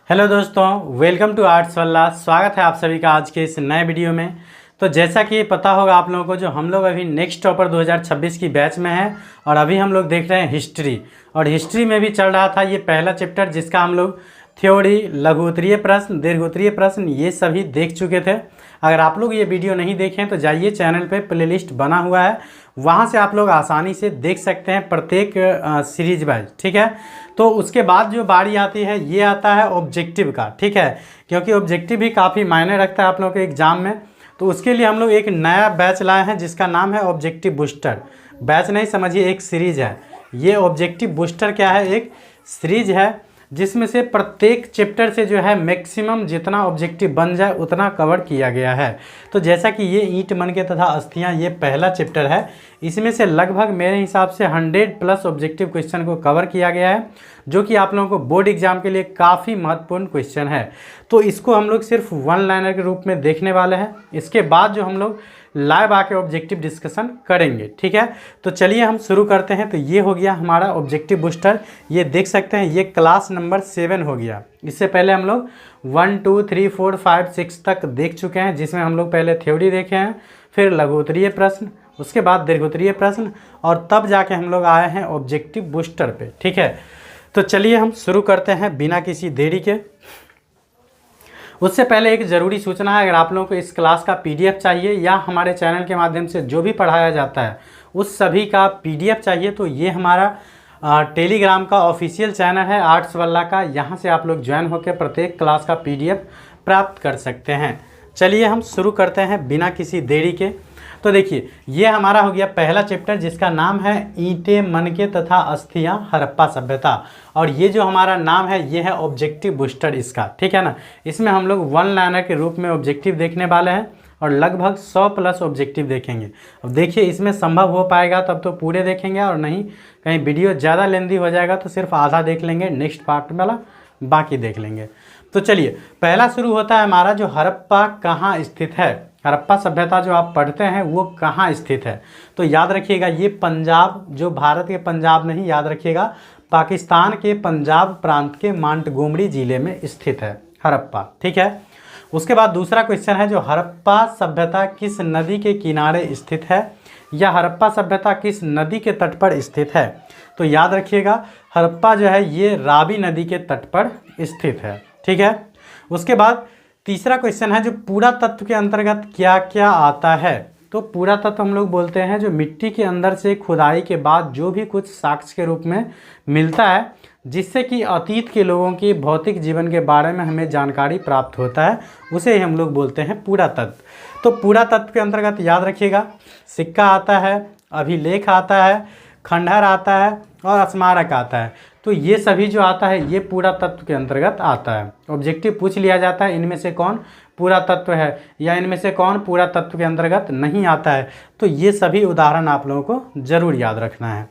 Hello दोस्तों, welcome to arts वाला। स्वागत है आप सभी का आज के इस नए वीडियो में। तो जैसा कि पता होगा आप लोगों को, जो हम लोग अभी नेक्स्ट टॉपर 2026 की बैच में हैं और अभी हम लोग देख रहे हैं हिस्ट्री। और हिस्ट्री में भी चल रहा था ये पहला चैप्टर, जिसका हम लोग थ्योरी, लघु उत्तरीय प्रश्न, दीर्घ उत्तरीय प्रश्न ये सभी देख चुके थे। अगर आप लोग ये वीडियो नहीं देखें तो जाइए, चैनल पे प्लेलिस्ट बना हुआ है, वहाँ से आप लोग आसानी से देख सकते हैं प्रत्येक सीरीज वाइज। ठीक है, तो उसके बाद जो बारी आती है ये आता है ऑब्जेक्टिव का। ठीक है, क्योंकि ऑब्जेक्टिव भी काफ़ी मायने रखता है आप लोगों के एग्जाम में। तो उसके लिए हम लोग एक नया बैच लाए हैं जिसका नाम है ऑब्जेक्टिव बूस्टर। बैच नहीं समझिए, एक सीरीज है ये। ऑब्जेक्टिव बूस्टर क्या है? एक सीरीज है जिसमें से प्रत्येक चैप्टर से जो है मैक्सिमम जितना ऑब्जेक्टिव बन जाए उतना कवर किया गया है। तो जैसा कि ये ईंट मनके तथा अस्थियां ये पहला चैप्टर है, इसमें से लगभग मेरे हिसाब से 100+ ऑब्जेक्टिव क्वेश्चन को कवर किया गया है, जो कि आप लोगों को बोर्ड एग्जाम के लिए काफ़ी महत्वपूर्ण क्वेश्चन है। तो इसको हम लोग सिर्फ वन लाइनर के रूप में देखने वाले हैं। इसके बाद जो हम लोग लाइव आके ऑब्जेक्टिव डिस्कशन करेंगे। ठीक है, तो चलिए हम शुरू करते हैं। तो ये हो गया हमारा ऑब्जेक्टिव बूस्टर, ये देख सकते हैं, ये क्लास नंबर 7 हो गया। इससे पहले हम लोग 1 2 3 4 5 6 तक देख चुके हैं, जिसमें हम लोग पहले थ्योरी देखे हैं, फिर लघु उत्तरीय प्रश्न, उसके बाद दीर्घ उत्तरीय प्रश्न, और तब जाके हम लोग आए हैं ऑब्जेक्टिव बूस्टर पे। ठीक है, तो चलिए हम शुरू करते हैं बिना किसी देरी के। उससे पहले एक ज़रूरी सूचना है, अगर आप लोगों को इस क्लास का पीडीएफ चाहिए या हमारे चैनल के माध्यम से जो भी पढ़ाया जाता है उस सभी का पीडीएफ चाहिए, तो ये हमारा टेलीग्राम का ऑफिशियल चैनल है आर्ट्स वाला का। यहाँ से आप लोग ज्वाइन होकर प्रत्येक क्लास का पीडीएफ प्राप्त कर सकते हैं। चलिए हम शुरू करते हैं बिना किसी देरी के। तो देखिए, ये हमारा हो गया पहला चैप्टर, जिसका नाम है ईंटें मनके तथा अस्थियां हड़प्पा सभ्यता। और ये जो हमारा नाम है ये है ऑब्जेक्टिव बूस्टर इसका। ठीक है ना, इसमें हम लोग वन लाइनर के रूप में ऑब्जेक्टिव देखने वाले हैं और लगभग 100+ ऑब्जेक्टिव देखेंगे। अब देखिए, इसमें संभव हो पाएगा तब तो पूरे देखेंगे, और नहीं कहीं वीडियो ज़्यादा लेंदी हो जाएगा तो सिर्फ आधा देख लेंगे, नेक्स्ट पार्ट वाला बाकी देख लेंगे। तो चलिए, पहला शुरू होता है हमारा, जो हड़प्पा कहाँ स्थित है। हड़प्पा सभ्यता जो आप पढ़ते हैं वो कहाँ स्थित है, तो याद रखिएगा ये पंजाब, जो भारत के पंजाब नहीं, याद रखिएगा पाकिस्तान के पंजाब प्रांत के मांटगोमरी जिले में स्थित है हड़प्पा। ठीक है, उसके बाद दूसरा क्वेश्चन है, जो हड़प्पा सभ्यता किस नदी के किनारे स्थित है, या हड़प्पा सभ्यता किस नदी के तट पर स्थित है। तो याद रखिएगा हड़प्पा जो है ये रावी नदी के तट पर स्थित है। ठीक है, उसके बाद तीसरा क्वेश्चन है, जो पुरातत्व के अंतर्गत क्या क्या आता है। तो पुरातत्व हम लोग बोलते हैं जो मिट्टी के अंदर से खुदाई के बाद जो भी कुछ साक्ष्य के रूप में मिलता है, जिससे कि अतीत के लोगों की भौतिक जीवन के बारे में हमें जानकारी प्राप्त होता है, उसे ही हम लोग बोलते हैं पुरातत्व। तो पुरातत्व के अंतर्गत याद रखिएगा सिक्का आता है, अभिलेख आता है, खंडहर आता है और स्मारक आता है। तो ये सभी जो आता है ये पुरातत्व के अंतर्गत आता है। ऑब्जेक्टिव पूछ लिया जाता है इनमें से कौन पुरातत्व है या इनमें से कौन पुरातत्व के अंतर्गत नहीं आता है, तो ये सभी उदाहरण आप लोगों को जरूर याद रखना है।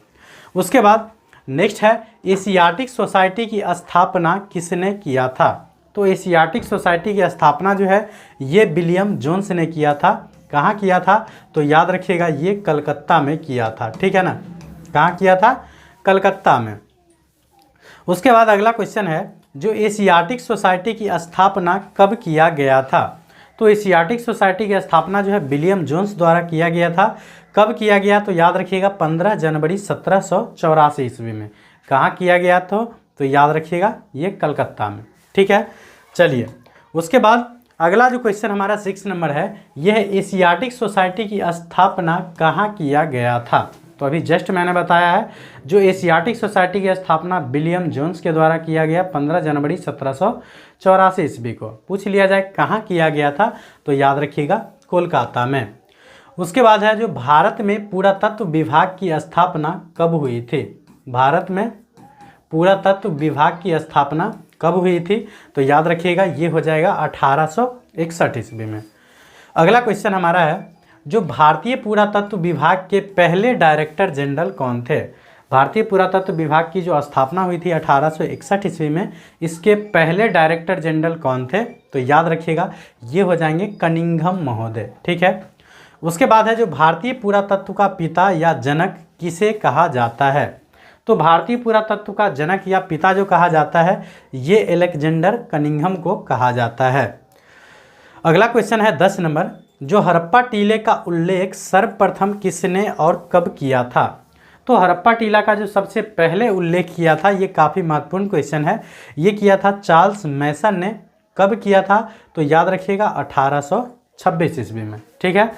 उसके बाद नेक्स्ट है, एशियाटिक सोसाइटी की स्थापना किसने किया था। तो एशियाटिक सोसाइटी की स्थापना जो है ये विलियम जोन्स ने किया था। कहाँ किया था, तो याद रखिएगा ये कलकत्ता में किया था। ठीक है ना, कहाँ किया था, कलकत्ता में। उसके बाद अगला क्वेश्चन है, जो एशियाटिक सोसाइटी की स्थापना कब किया गया था। तो एशियाटिक सोसाइटी की स्थापना जो है विलियम जोन्स द्वारा किया गया था। कब किया गया, तो याद रखिएगा 15 जनवरी 1784 ईस्वी में। कहाँ किया गया तो याद रखिएगा ये कलकत्ता में। ठीक है, चलिए उसके बाद अगला जो क्वेश्चन हमारा 6 नंबर है, यह है एशियाटिक सोसाइटी की स्थापना कहाँ किया गया था। तो अभी जस्ट मैंने बताया है, जो एशियाटिक सोसाइटी की स्थापना विलियम जोन्स के द्वारा किया गया 15 जनवरी 1784 ईस्वी को। पूछ लिया जाए कहाँ किया गया था, तो याद रखिएगा कोलकाता में। उसके बाद है, जो भारत में पुरातत्व विभाग की स्थापना कब हुई थी। भारत में पुरातत्व विभाग की स्थापना कब हुई थी, तो याद रखिएगा ये हो जाएगा 1861 ईस्वी में। अगला क्वेश्चन हमारा है, जो भारतीय पुरातत्व विभाग के पहले डायरेक्टर जनरल कौन थे। भारतीय पुरातत्व विभाग की जो स्थापना हुई थी 1861 ईस्वी में, इसके पहले डायरेक्टर जनरल कौन थे, तो याद रखिएगा ये हो जाएंगे कनिंघम महोदय। ठीक है, उसके बाद है, जो भारतीय पुरातत्व का पिता या जनक किसे कहा जाता है। तो भारतीय पुरातत्व का जनक या पिता जो कहा जाता है ये अलेक्जेंडर कनिंघम को कहा जाता है। अगला क्वेश्चन है 10 नंबर, जो हड़प्पा टीले का उल्लेख सर्वप्रथम किसने और कब किया था? तो हड़प्पा टीला का जो सबसे पहले उल्लेख किया था, ये काफ़ी महत्वपूर्ण क्वेश्चन है, ये किया था चार्ल्स मैसन ने। कब किया था? तो याद रखिएगा 1826 ईस्वी में। ठीक है।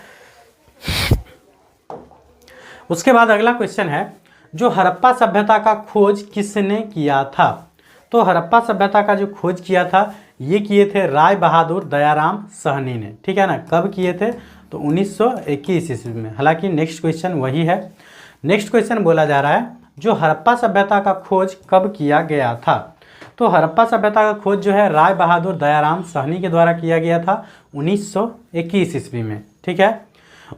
उसके बाद अगला क्वेश्चन है, जो हड़प्पा सभ्यता का खोज किसने किया था? तो हड़प्पा सभ्यता का जो खोज किया था ये किए थे राय बहादुर दयाराम साहनी ने। ठीक है ना। कब किए थे? तो 1921 ईस्वी में। हालांकि नेक्स्ट क्वेश्चन वही है। नेक्स्ट क्वेश्चन बोला जा रहा है, जो हड़प्पा सभ्यता का खोज कब किया गया था? तो हड़प्पा सभ्यता का खोज जो है राय बहादुर दयाराम साहनी के द्वारा किया गया था 1921 ईस्वी में। ठीक है।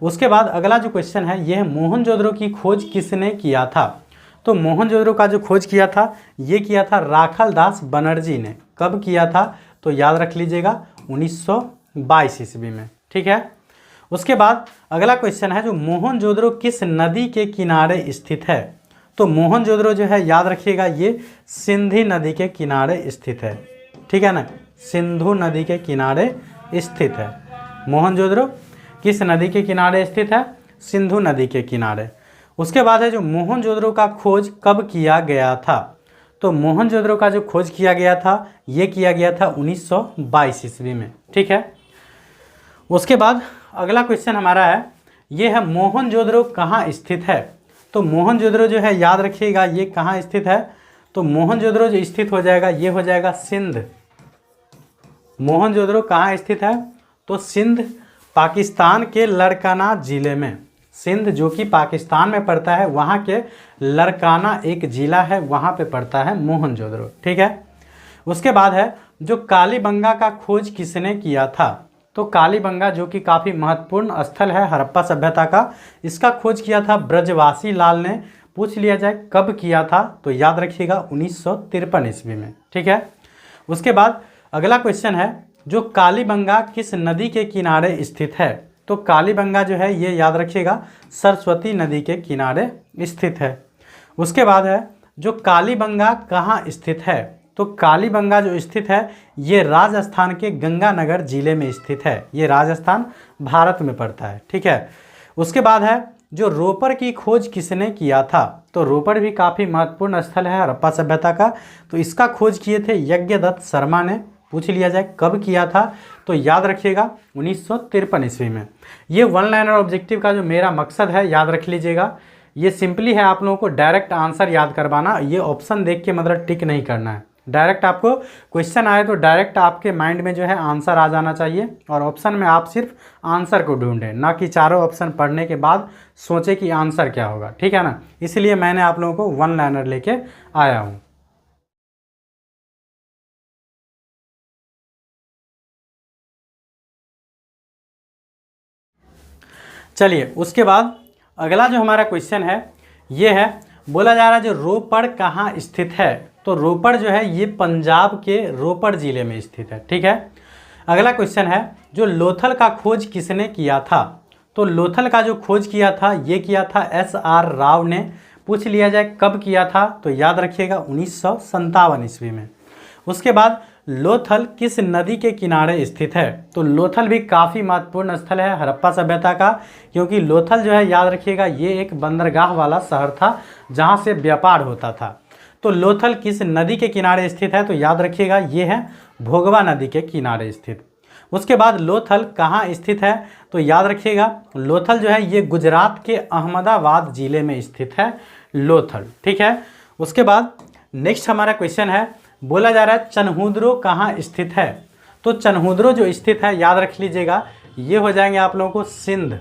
उसके बाद अगला जो क्वेश्चन है ये है, मोहनजोदड़ो की खोज किसने किया था? तो मोहनजोदड़ो का जो खोज किया था ये किया था राखल दास बनर्जी ने। कब किया था? तो याद रख लीजिएगा 1922 ईस्वी में। ठीक है। उसके बाद अगला क्वेश्चन है, जो मोहनजोदड़ो किस नदी के किनारे स्थित है? तो मोहनजोदड़ो जो है याद रखिएगा ये सिंधी नदी के किनारे स्थित है। ठीक है ना। सिंधु नदी के किनारे स्थित है। मोहनजोदड़ो किस नदी के किनारे स्थित है? सिंधु नदी के किनारे। उसके बाद है, जो मोहनजोदड़ो का खोज कब किया गया था? तो मोहनजोदड़ो का जो खोज किया गया था ये किया गया था 1922 ईस्वी में। ठीक है। उसके बाद अगला क्वेश्चन हमारा है, ये है मोहनजोदड़ो कहाँ स्थित है? तो मोहनजोदड़ो जो है याद रखिएगा ये कहाँ स्थित है? तो मोहनजोदड़ो जो स्थित हो जाएगा ये हो जाएगा सिंध। मोहनजोदड़ो कहाँ स्थित है? तो सिंध पाकिस्तान के लड़काना ज़िले में। सिंध जो कि पाकिस्तान में पड़ता है, वहाँ के लड़काना एक ज़िला है, वहाँ पे पड़ता है मोहनजोदड़ो। ठीक है। उसके बाद है, जो कालीबंगा का खोज किसने किया था? तो कालीबंगा जो कि काफ़ी महत्वपूर्ण स्थल है हड़प्पा सभ्यता का, इसका खोज किया था ब्रजवासी लाल ने। पूछ लिया जाए कब किया था? तो याद रखिएगा 1953 ईस्वी में। ठीक है। उसके बाद अगला क्वेश्चन है, जो कालीबंगा किस नदी के किनारे स्थित है? तो कालीबंगा जो है ये याद रखिएगा सरस्वती नदी के किनारे स्थित है। उसके बाद है, जो कालीबंगा कहाँ स्थित है? तो कालीबंगा जो स्थित है ये राजस्थान के गंगानगर जिले में स्थित है। ये राजस्थान भारत में पड़ता है। ठीक है। उसके बाद है, जो रोपर की खोज किसने किया था? तो रोपर भी काफ़ी महत्वपूर्ण स्थल है हड़प्पा सभ्यता का, तो इसका खोज किए थे यज्ञदत्त शर्मा ने। पूछ लिया जाए कब किया था? तो याद रखिएगा 1953 ईस्वी में। ये वन लाइनर ऑब्जेक्टिव का जो मेरा मकसद है याद रख लीजिएगा, ये सिंपली है आप लोगों को डायरेक्ट आंसर याद करवाना। ये ऑप्शन देख के मतलब टिक नहीं करना है। डायरेक्ट आपको क्वेश्चन आए तो डायरेक्ट आपके माइंड में जो है आंसर आ जाना चाहिए, और ऑप्शन में आप सिर्फ आंसर को ढूंढें, ना कि चारों ऑप्शन पढ़ने के बाद सोचे कि आंसर क्या होगा। ठीक है ना। इसलिए मैंने आप लोगों को वन लाइनर लेके आया हूँ। चलिए उसके बाद अगला जो हमारा क्वेश्चन है ये है, बोला जा रहा है जो रोपड़ कहाँ स्थित है? तो रोपड़ जो है ये पंजाब के रोपड़ ज़िले में स्थित है। ठीक है। अगला क्वेश्चन है, जो लोथल का खोज किसने किया था? तो लोथल का जो खोज किया था ये किया था SR राव ने। पूछ लिया जाए कब किया था? तो याद रखिएगा 1957 ईस्वी में। उसके बाद लोथल किस नदी के किनारे स्थित है? तो लोथल भी काफ़ी महत्वपूर्ण स्थल है हड़प्पा सभ्यता का, क्योंकि लोथल जो है याद रखिएगा ये एक बंदरगाह वाला शहर था जहाँ से व्यापार होता था। तो लोथल किस नदी के किनारे स्थित है? तो याद रखिएगा ये है भोगवा नदी के किनारे स्थित। उसके बाद लोथल कहाँ स्थित है? तो याद रखिएगा लोथल जो है ये गुजरात के अहमदाबाद ज़िले में स्थित है लोथल। ठीक है। उसके बाद नेक्स्ट हमारा क्वेश्चन है, बोला जा रहा है चनहुद्रो कहाँ स्थित है? तो चनहुद्रो जो स्थित है याद रख लीजिएगा ये हो जाएंगे आप लोगों को सिंध।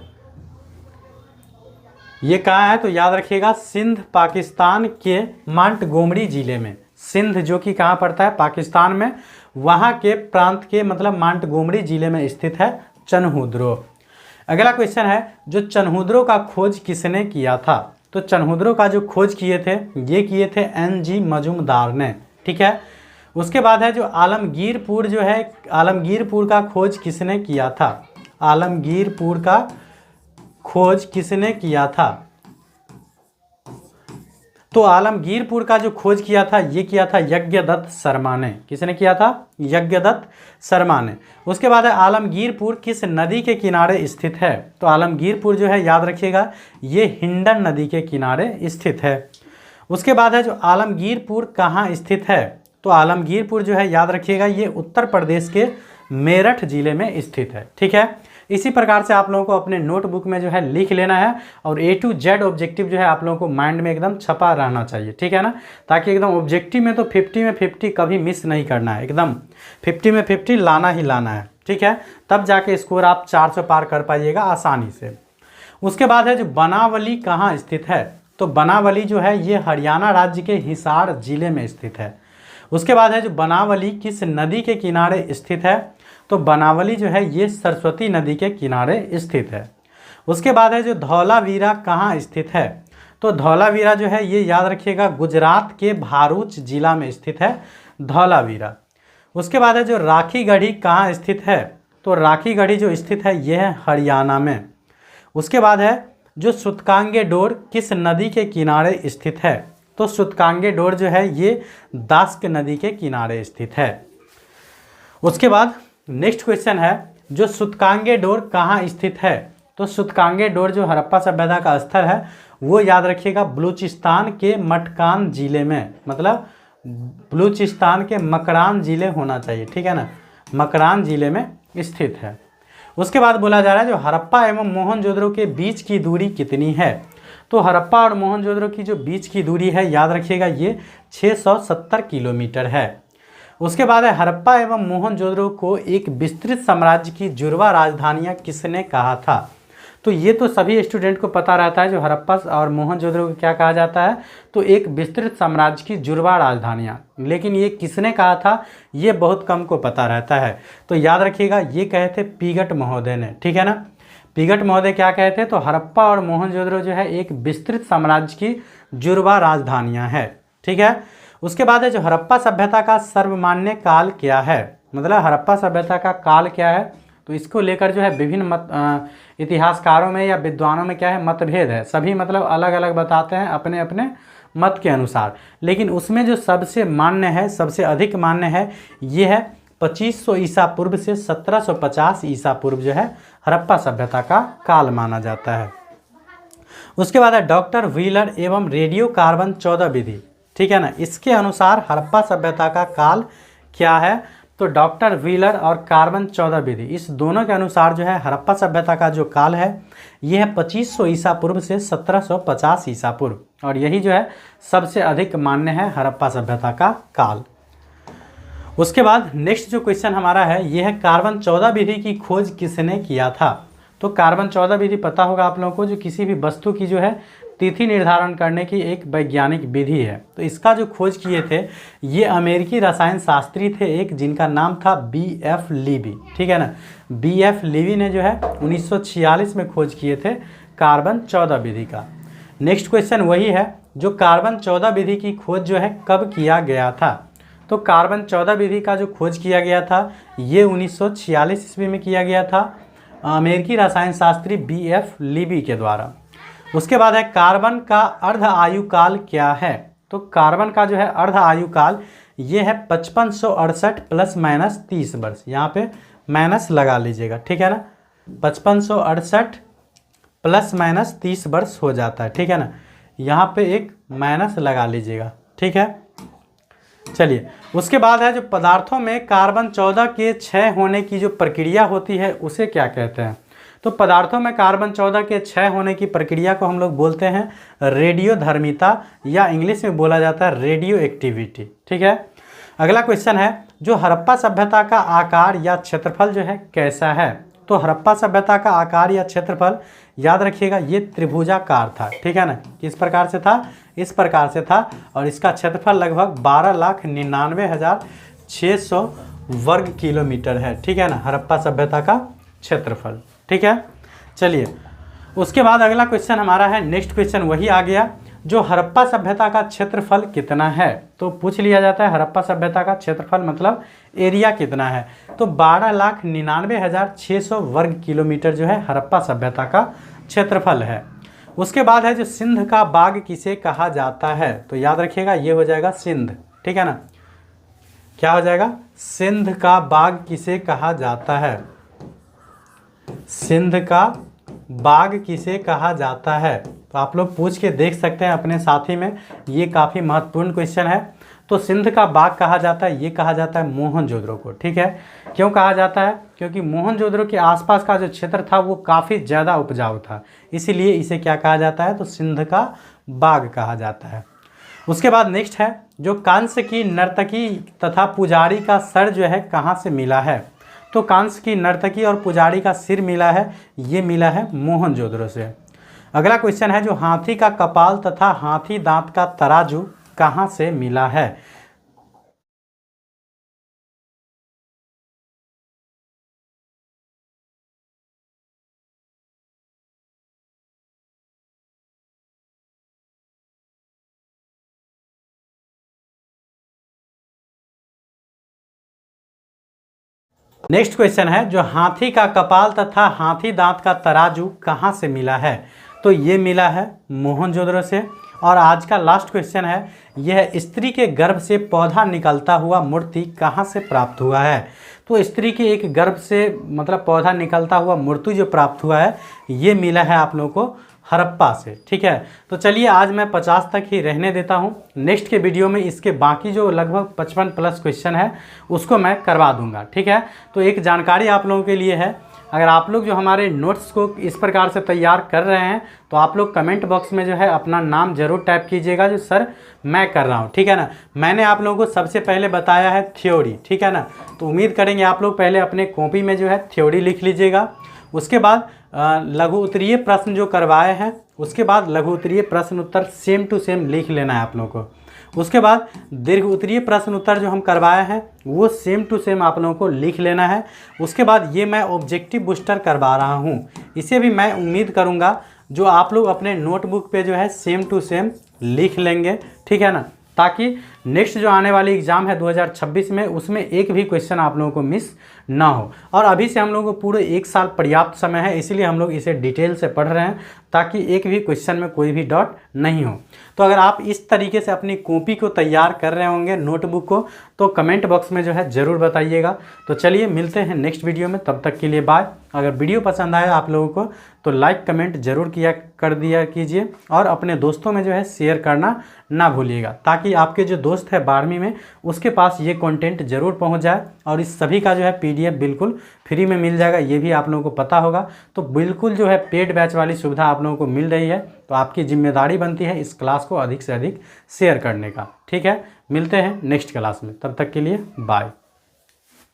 ये कहाँ है? तो याद रखिएगा सिंध पाकिस्तान के मांटगोमरी ज़िले में। सिंध जो कि कहाँ पड़ता है? पाकिस्तान में। वहाँ के प्रांत के मतलब मांटगोमरी ज़िले में स्थित है चनहुद्रो। अगला क्वेश्चन है, जो चनहुद्रो का खोज किसने किया था? तो चनहुद्रो का जो खोज किए थे ये किए थे NG मजूमदार ने। ठीक है। उसके बाद है, जो आलमगीरपुर जो है, आलमगीरपुर का खोज किसने किया था? आलमगीरपुर का खोज किसने किया था? तो आलमगीरपुर का जो खोज किया था ये किया था यज्ञदत्त शर्मा ने। किसने किया था? यज्ञदत्त शर्मा ने। उसके बाद है आलमगीरपुर किस नदी के किनारे स्थित है? तो आलमगीरपुर जो है याद रखिएगा ये हिंडन नदी के किनारे स्थित है। उसके बाद है जो आलमगीरपुर कहाँ स्थित है? तो आलमगीरपुर जो है याद रखिएगा ये उत्तर प्रदेश के मेरठ जिले में स्थित है। ठीक है, इसी प्रकार से आप लोगों को अपने नोटबुक में जो है लिख लेना है और A to Z ऑब्जेक्टिव जो है आप लोगों को माइंड में एकदम छपा रहना चाहिए। ठीक है ना, ताकि एकदम ऑब्जेक्टिव में तो 50 में 50 कभी मिस नहीं करना है, एकदम 50 में 50 लाना ही लाना है। ठीक है, तब जाके स्कोर आप 400 पार कर पाइएगा आसानी से। उसके बाद है जो बनावली कहाँ स्थित है? तो बनावली जो है ये हरियाणा राज्य के हिसार जिले में स्थित है। उसके बाद है जो बनावली किस नदी के किनारे स्थित है? तो बनावली जो है ये सरस्वती नदी के किनारे स्थित है। उसके बाद है जो धौलावीरा कहाँ स्थित है? तो धौलावीरा जो है ये याद रखिएगा गुजरात के भारूच जिला में स्थित है धौलावीरा। उसके बाद है जो राखीगढ़ी कहाँ स्थित है? तो राखीगढ़ी जो स्थित है ये है हरियाणा में। उसके बाद है जो सूतकांगे डोर किस नदी के किनारे स्थित है? तो सूतकांगे डोर जो है ये दास्क नदी के किनारे स्थित है। उसके बाद नेक्स्ट क्वेश्चन है जो सूतकांगे डोर कहाँ स्थित है? तो सूतकांगे डोर जो हड़प्पा सभ्यता का स्थल है वो याद रखिएगा बलूचिस्तान के मटकान जिले में, मतलब बलूचिस्तान के मकरान जिले होना चाहिए। ठीक है ना, मकरान जिले में स्थित है। उसके बाद बोला जा रहा है जो हड़प्पा एवं मोहनजोदड़ो के बीच की दूरी कितनी है? तो हड़प्पा और मोहनजोदड़ो की जो बीच की दूरी है याद रखिएगा ये 670 किलोमीटर है। उसके बाद है हड़प्पा एवं मोहनजोदड़ो को एक विस्तृत साम्राज्य की जुड़वा राजधानियां किसने कहा था? तो ये तो सभी स्टूडेंट को पता रहता है जो हड़प्पा और मोहनजोदड़ो को क्या कहा जाता है, तो एक विस्तृत साम्राज्य की जुड़वा राजधानियां। लेकिन ये किसने कहा था ये बहुत कम को पता रहता है। तो याद रखिएगा ये कहे थे पीगट महोदय ने। ठीक है ना, पीगट महोदय क्या कहे थे? तो हड़प्पा और मोहनजोदड़ो जो है एक विस्तृत साम्राज्य की जुड़वा राजधानियां है। ठीक है, उसके बाद है जो हड़प्पा सभ्यता का सर्वमान्य काल क्या है? मतलब हड़प्पा सभ्यता का काल क्या है? तो इसको लेकर जो है विभिन्न इतिहासकारों में या विद्वानों में क्या है मतभेद है। सभी मतलब अलग अलग बताते हैं अपने अपने मत के अनुसार, लेकिन उसमें जो सबसे मान्य है, सबसे अधिक मान्य है ये है 2500 ईसा पूर्व से 1750 ईसा पूर्व जो है हड़प्पा सभ्यता का काल माना जाता है। उसके बाद है डॉक्टर व्हीलर एवं रेडियो कार्बन 14 विधि। ठीक है ना, इसके अनुसार हड़प्पा सभ्यता का काल क्या है? तो डॉक्टर व्हीलर और कार्बन 14 विधि इस दोनों के अनुसार जो है हड़प्पा सभ्यता का जो काल है ये है 2500 ईसा पूर्व से 1750 ईसा पूर्व, और यही जो है सबसे अधिक मान्य है हड़प्पा सभ्यता का काल। उसके बाद नेक्स्ट जो क्वेश्चन हमारा है ये है कार्बन 14 विधि की खोज किसने किया था? तो कार्बन 14 विधि पता होगा आप लोगों को, जो किसी भी वस्तु की जो है तिथि निर्धारण करने की एक वैज्ञानिक विधि है। तो इसका जो खोज किए थे ये अमेरिकी रसायन शास्त्री थे एक, जिनका नाम था B.F. लीवी। ठीक है ना, B.F. लीवी ने जो है 1946 में खोज किए थे कार्बन 14 विधि का। नेक्स्ट क्वेश्चन वही है जो कार्बन 14 विधि की खोज जो है कब किया गया था? तो कार्बन 14 विधि का जो खोज किया गया था ये 1946 ईस्वी में किया गया था अमेरिकी रसायन शास्त्री B.F. लीवी के द्वारा। उसके बाद है कार्बन का अर्ध आयु काल क्या है? तो कार्बन का जो है अर्ध आयु काल ये है 5568 प्लस माइनस 30 वर्ष। यहाँ पे माइनस लगा लीजिएगा। ठीक है ना, 5568 प्लस माइनस 30 वर्ष हो जाता है। ठीक है ना, यहाँ पे एक माइनस लगा लीजिएगा। ठीक है, चलिए उसके बाद है जो पदार्थों में कार्बन 14 के क्षय होने की जो प्रक्रिया होती है उसे क्या कहते हैं? तो पदार्थों में कार्बन 14 के क्षय होने की प्रक्रिया को हम लोग बोलते हैं रेडियोधर्मिता, या इंग्लिश में बोला जाता है रेडियो एक्टिविटी। ठीक है, अगला क्वेश्चन है जो हड़प्पा सभ्यता का आकार या क्षेत्रफल जो है कैसा है? तो हड़प्पा सभ्यता का आकार या क्षेत्रफल याद रखिएगा ये त्रिभुजाकार था। ठीक है ना, किस प्रकार से था? इस प्रकार से था, और इसका क्षेत्रफल लगभग 12,99,600 वर्ग किलोमीटर है। ठीक है ना, हड़प्पा सभ्यता का क्षेत्रफल। ठीक है, चलिए उसके बाद अगला क्वेश्चन हमारा है, नेक्स्ट क्वेश्चन वही आ गया जो हड़प्पा सभ्यता का क्षेत्रफल कितना है? तो पूछ लिया जाता है हड़प्पा सभ्यता का क्षेत्रफल मतलब एरिया कितना है? तो 12,99,600 वर्ग किलोमीटर जो है हड़प्पा सभ्यता का क्षेत्रफल है। उसके बाद है जो सिंध का बाग किसे कहा जाता है, तो याद रखिएगा ये हो जाएगा सिंध, ठीक है ना। क्या हो जाएगा, सिंध का बाग किसे कहा जाता है, सिंध का बाग किसे कहा जाता है। तो आप लोग पूछ के देख सकते हैं अपने साथी में, ये काफ़ी महत्वपूर्ण क्वेश्चन है। तो सिंध का बाग कहा जाता है, ये कहा जाता है मोहनजोदड़ो को, ठीक है। क्यों कहा जाता है, क्योंकि मोहनजोदड़ो के आसपास का जो क्षेत्र था वो काफ़ी ज़्यादा उपजाऊ था, इसीलिए इसे क्या कहा जाता है, तो सिंध का बाग कहा जाता है। उसके बाद नेक्स्ट है जो कांस्य की नर्तकी तथा पुजारी का सर जो है कहाँ से मिला है, तो कांस्य की नर्तकी और पुजारी का सिर मिला है, ये मिला है मोहनजोदड़ो से। अगला क्वेश्चन है जो हाथी का कपाल तथा हाथी दांत का तराजू कहाँ से मिला है। नेक्स्ट क्वेश्चन है जो हाथी का कपाल तथा हाथी दांत का तराजू कहाँ से मिला है, तो ये मिला है मोहनजोदड़ो से। और आज का लास्ट क्वेश्चन है यह स्त्री के गर्भ से पौधा निकलता हुआ मूर्ति कहाँ से प्राप्त हुआ है, तो स्त्री के एक गर्भ से मतलब पौधा निकलता हुआ मूर्ति जो प्राप्त हुआ है ये मिला है आप लोगों को हड़प्पा से, ठीक है। तो चलिए आज मैं 50 तक ही रहने देता हूँ, नेक्स्ट के वीडियो में इसके बाकी जो लगभग 55 प्लस क्वेश्चन है उसको मैं करवा दूंगा, ठीक है। तो एक जानकारी आप लोगों के लिए है, अगर आप लोग जो हमारे नोट्स को इस प्रकार से तैयार कर रहे हैं तो आप लोग कमेंट बॉक्स में जो है अपना नाम जरूर टाइप कीजिएगा जो सर मैं कर रहा हूँ, ठीक है ना। मैंने आप लोगों को सबसे पहले बताया है थ्योरी, ठीक है ना। तो उम्मीद करेंगे आप लोग पहले अपने कॉपी में जो है थ्योरी लिख लीजिएगा। उसके बाद लघु उत्तरीय प्रश्न जो करवाए हैं उसके बाद लघु उत्तरीय प्रश्न उत्तर सेम टू सेम लिख लेना है आप लोगों को। उसके बाद दीर्घ उत्तरीय प्रश्न उत्तर जो हम करवाए हैं वो सेम टू सेम आप लोगों को लिख लेना है। उसके बाद ये मैं ऑब्जेक्टिव बूस्टर करवा रहा हूँ, इसे भी मैं उम्मीद करूँगा जो आप लोग अपने नोटबुक पे जो है सेम टू सेम लिख लेंगे, ठीक है ना, ताकि नेक्स्ट जो आने वाली एग्ज़ाम है 2026 में उसमें एक भी क्वेश्चन आप लोगों को मिस ना हो। और अभी से हम लोगों को पूरे 1 साल पर्याप्त समय है, इसीलिए हम लोग इसे डिटेल से पढ़ रहे हैं ताकि एक भी क्वेश्चन में कोई भी डॉट नहीं हो। तो अगर आप इस तरीके से अपनी कॉपी को तैयार कर रहे होंगे नोटबुक को तो कमेंट बॉक्स में जो है ज़रूर बताइएगा। तो चलिए मिलते हैं नेक्स्ट वीडियो में, तब तक के लिए बाय। अगर वीडियो पसंद आया आप लोगों को तो लाइक कमेंट ज़रूर कर दिया कीजिए और अपने दोस्तों में जो है शेयर करना ना भूलिएगा ताकि आपके जो दोस्त है 12वीं में उसके पास ये कंटेंट ज़रूर पहुंच जाए। और इस सभी का जो है PDF बिल्कुल फ्री में मिल जाएगा, ये भी आप लोगों को पता होगा। तो बिल्कुल जो है पेड बैच वाली सुविधा आप लोगों को मिल रही है, तो आपकी जिम्मेदारी बनती है इस क्लास को अधिक से अधिक शेयर करने का, ठीक है। मिलते हैं नेक्स्ट क्लास में, तब तक के लिए बाय।